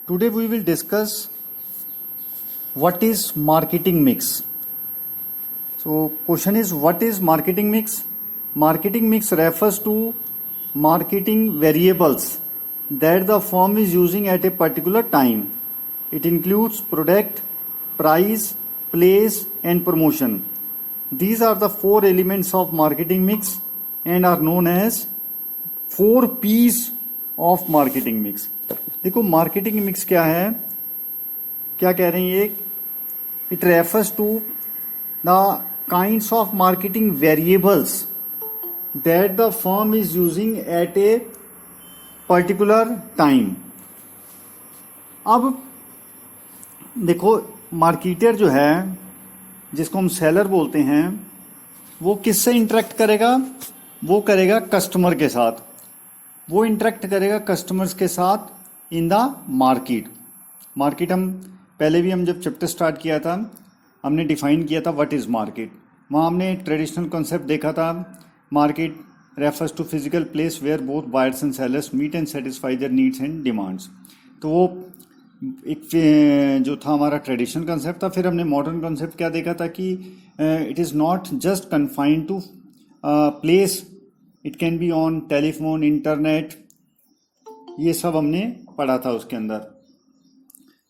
Today we will discuss what is marketing mix. So question is, what is marketing mix? Marketing mix refers to marketing variables that the firm is using at a particular time. It includes product, price, place and promotion. These are the four elements of marketing mix and are known as 4 P's of marketing mix. देखो marketing mix क्या है, क्या कह रहे हैं ये? It refers to the kinds of marketing variables that the firm is using at a particular time. अब देखो मार्केटर जो है, जिसको हम सेलर बोलते हैं, वो किससे इंटरेक्ट करेगा? वो करेगा कस्टमर के साथ. वो इंटरेक्ट करेगा कस्टमर्स के साथ इन द मार्केट. मार्केट हम पहले भी हम जब चैप्टर स्टार्ट किया था हमने डिफाइन किया था व्हाट इज़ मार्केट. वहाँ हमने ट्रेडिशनल कॉन्सेप्ट देखा था. Market refers to physical place where both buyers and sellers meet and satisfy their needs and demands. तो वो एक जो था हमारा ट्रेडिशनल कॉन्सेप्ट था. फिर हमने मॉडर्न कॉन्सेप्ट क्या देखा था कि it is not just confined to place, it can be on telephone, internet. ये सब हमने पढ़ा था उसके अंदर.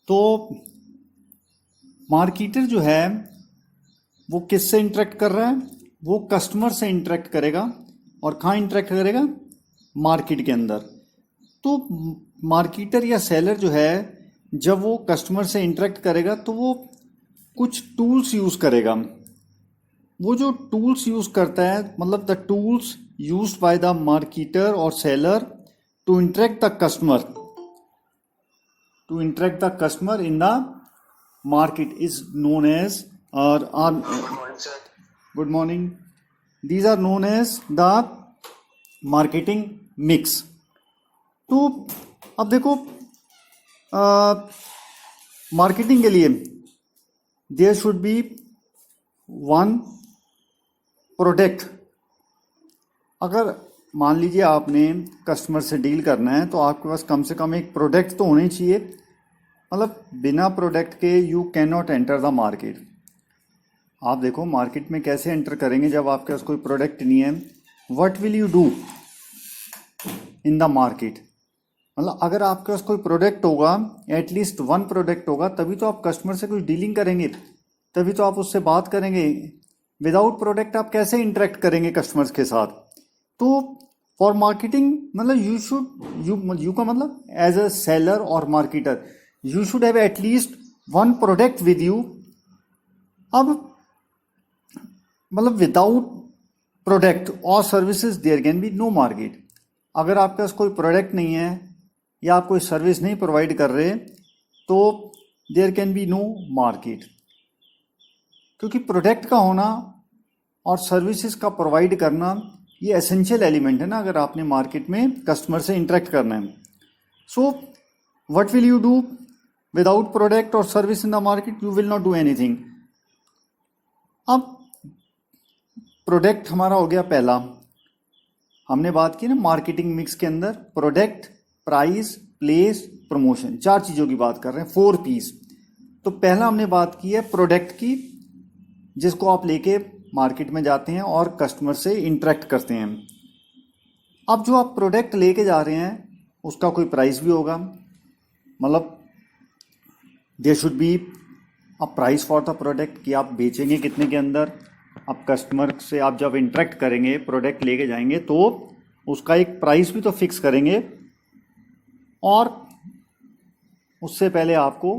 तो मार्केटर जो है वो किससे इंटरेक्ट कर रहा है? वो कस्टमर से इंटरेक्ट करेगा. और कहाँ इंटरेक्ट करेगा? मार्केट के अंदर. तो मार्केटर या सेलर जो है, जब वो कस्टमर से इंटरेक्ट करेगा तो वो कुछ टूल्स यूज़ करेगा. वो जो टूल्स यूज़ करता है, मतलब the tools used by the marketer और seller to interact the customer in the market is known as good morning. These are known as the marketing mix. तो अब देखो मार्केटिंग के लिए there should be one product. अगर मान लीजिए आपने कस्टमर से डील करना है तो आपके पास कम से कम एक प्रोडक्ट तो होना ही चाहिए. मतलब बिना प्रोडक्ट के you can not enter the market. आप देखो मार्केट में कैसे एंटर करेंगे जब आपके पास कोई प्रोडक्ट नहीं है. What will you do in the market? मतलब अगर आपके पास कोई प्रोडक्ट होगा, एटलीस्ट वन प्रोडक्ट होगा, तभी तो आप कस्टमर से कुछ डीलिंग करेंगे, तभी तो आप उससे बात करेंगे. विदाउट प्रोडक्ट आप कैसे इंटरेक्ट करेंगे कस्टमर्स के साथ? तो फॉर मार्केटिंग मतलब यू का मतलब एज अ सेलर और marketer you should have at least one product with you. अब मतलब विदाउट प्रोडक्ट और services there can be no market. अगर आपके पास कोई प्रोडक्ट नहीं है या आप कोई सर्विस नहीं प्रोवाइड कर रहे तो there can be no market. क्योंकि प्रोडक्ट का होना और सर्विसेज का प्रोवाइड करना ये एसेंशियल एलिमेंट है ना, अगर आपने मार्केट में कस्टमर से इंटरेक्ट करना है. So what will you do without product और service in the market? You will not do anything. अब प्रोडक्ट हमारा हो गया पहला. हमने बात की ना मार्केटिंग मिक्स के अंदर प्रोडक्ट, प्राइस, प्लेस, प्रमोशन, 4 चीज़ों की बात कर रहे हैं, 4 पीस. तो पहला हमने बात की है प्रोडक्ट की, जिसको आप लेके मार्केट में जाते हैं और कस्टमर से इंटरेक्ट करते हैं. अब जो आप प्रोडक्ट लेके जा रहे हैं उसका कोई प्राइस भी होगा. मतलब there should be a price for the product कि आप बेचेंगे कितने के अंदर. अब कस्टमर से आप जब इंटरेक्ट करेंगे, प्रोडक्ट लेके जाएंगे, तो उसका एक प्राइस भी तो फिक्स करेंगे. और उससे पहले आपको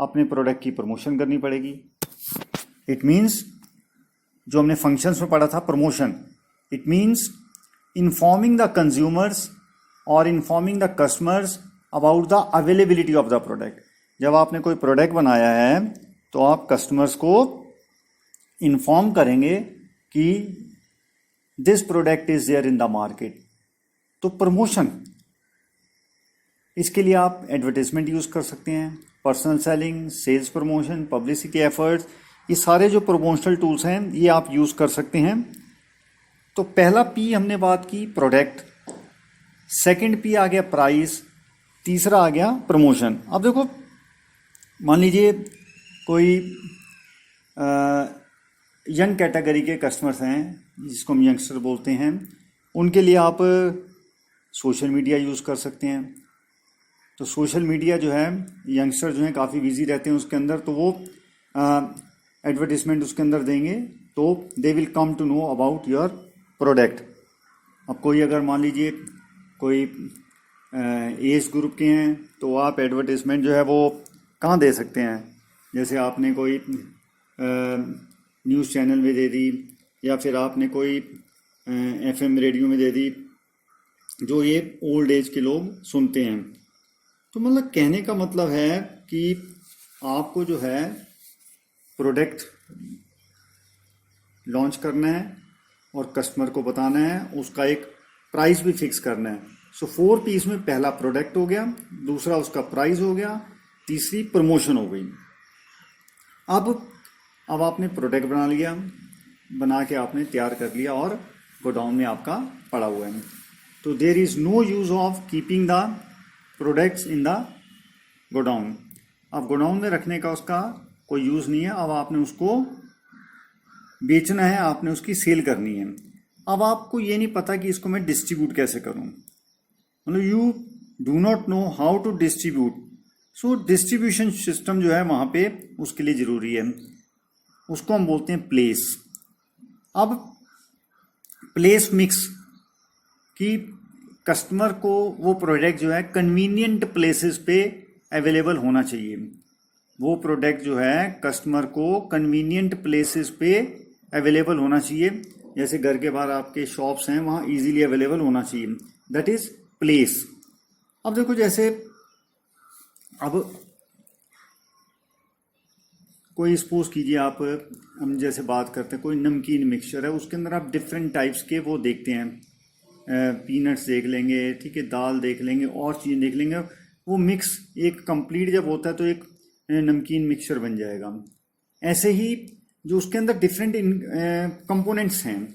अपने प्रोडक्ट की प्रमोशन करनी पड़ेगी. इट मीन्स जो हमने फंक्शंस में पढ़ा था promotion, it means informing the consumers और informing the customers about the availability of the product. जब आपने कोई प्रोडक्ट बनाया है तो आप कस्टमर्स को इन्फॉर्म करेंगे कि this product is there in the market. तो प्रमोशन, इसके लिए आप एडवर्टाइजमेंट यूज़ कर सकते हैं, personal selling, sales promotion, publicity efforts, ये सारे जो प्रमोशनल टूल्स हैं ये आप यूज़ कर सकते हैं. तो पहला पी हमने बात की प्रोडक्ट, सेकंड पी आ गया प्राइस, तीसरा आ गया प्रमोशन। अब देखो, मान लीजिए कोई यंग कैटेगरी के कस्टमर्स हैं जिसको हम यंगस्टर बोलते हैं, उनके लिए आप सोशल मीडिया यूज़ कर सकते हैं। तो सोशल मीडिया जो है, यंगस्टर जो हैं काफ़ी बिजी रहते हैं उसके अंदर, तो वो एडवर्टीजमेंट उसके अंदर देंगे तो they will come to know about your product. अब कोई अगर मान लीजिए कोई एज ग्रुप के हैं तो आप एडवर्टीजमेंट जो है वो कहाँ दे सकते हैं, जैसे आपने कोई न्यूज़ चैनल में दे दी या फिर आपने कोई FM रेडियो में दे दी, जो ये ओल्ड एज के लोग सुनते हैं। तो मतलब कहने का मतलब है कि आपको जो है प्रोडक्ट लॉन्च करना है और कस्टमर को बताना है, उसका एक प्राइस भी फिक्स करना है। सो 4 पीस में पहला प्रोडक्ट हो गया, दूसरा उसका प्राइस हो गया, तीसरी प्रमोशन हो गई। अब आपने प्रोडक्ट बना लिया, बना के आपने तैयार कर लिया और गोडाउन में आपका पड़ा हुआ है। तो there is no use of keeping the products in the godown. अब गोडाउन में रखने का उसका कोई यूज़ नहीं है। अब आपने उसको बेचना है, आपने उसकी सेल करनी है। अब आपको ये नहीं पता कि इसको मैं डिस्ट्रीब्यूट कैसे करूं, मतलब you do not know how to distribute. So distribution system जो है वहाँ पे उसके लिए ज़रूरी है, उसको हम बोलते हैं प्लेस। अब प्लेस मिक्स कि कस्टमर को वो प्रोडक्ट जो है कन्वीनियंट प्लेसेस पे अवेलेबल होना चाहिए। वो प्रोडक्ट जो है कस्टमर को कन्वीनियंट प्लेसेस पे अवेलेबल होना चाहिए, जैसे घर के बाहर आपके शॉप्स हैं वहाँ इजीली अवेलेबल होना चाहिए, दैट इज़ प्लेस। अब देखो, जैसे अब कोई सपोज कीजिए आप, हम जैसे बात करते हैं कोई नमकीन मिक्सचर है, उसके अंदर आप डिफरेंट टाइप्स के वो देखते हैं, पीनट्स देख लेंगे, ठीक है, दाल देख लेंगे और चीज़ देख लेंगे। वो मिक्स एक कंप्लीट जब होता है तो एक नमकीन मिक्सचर बन जाएगा। ऐसे ही जो उसके अंदर डिफरेंट कंपोनेंट्स हैं,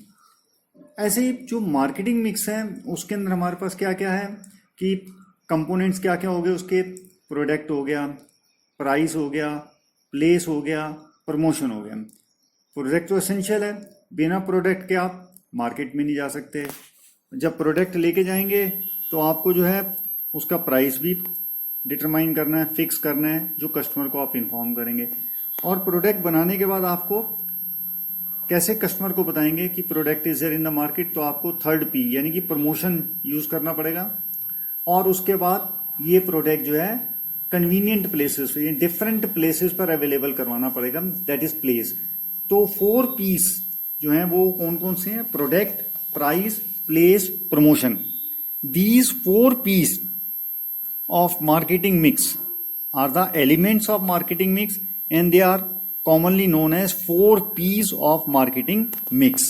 ऐसे ही जो मार्केटिंग मिक्स है उसके अंदर हमारे पास क्या क्या है कि कंपोनेंट्स क्या क्या हो गए उसके, प्रोडक्ट हो गया, प्राइस हो गया, प्लेस हो गया, प्रमोशन हो गया। प्रोडक्ट तो एसेंशियल है, बिना प्रोडक्ट के आप मार्केट में नहीं जा सकते। जब प्रोडक्ट लेके जाएंगे तो आपको जो है उसका प्राइस भी डिटरमाइन करना है, फिक्स करना है, जो कस्टमर को आप इन्फॉर्म करेंगे। और प्रोडक्ट बनाने के बाद आपको कैसे कस्टमर को बताएंगे कि product is there in the market, तो आपको 3rd P यानी कि प्रमोशन यूज़ करना पड़ेगा। और उसके बाद ये प्रोडक्ट जो है कन्वीनियंट प्लेसेस, डिफरेंट प्लेसेस पर अवेलेबल करवाना पड़ेगा, दैट इज प्लेस। तो 4 P's जो हैं वो कौन कौन से हैं, product, price, place, promotion. These 4 P's of marketing mix are the elements of marketing mix and they are commonly known as 4 P's of marketing mix.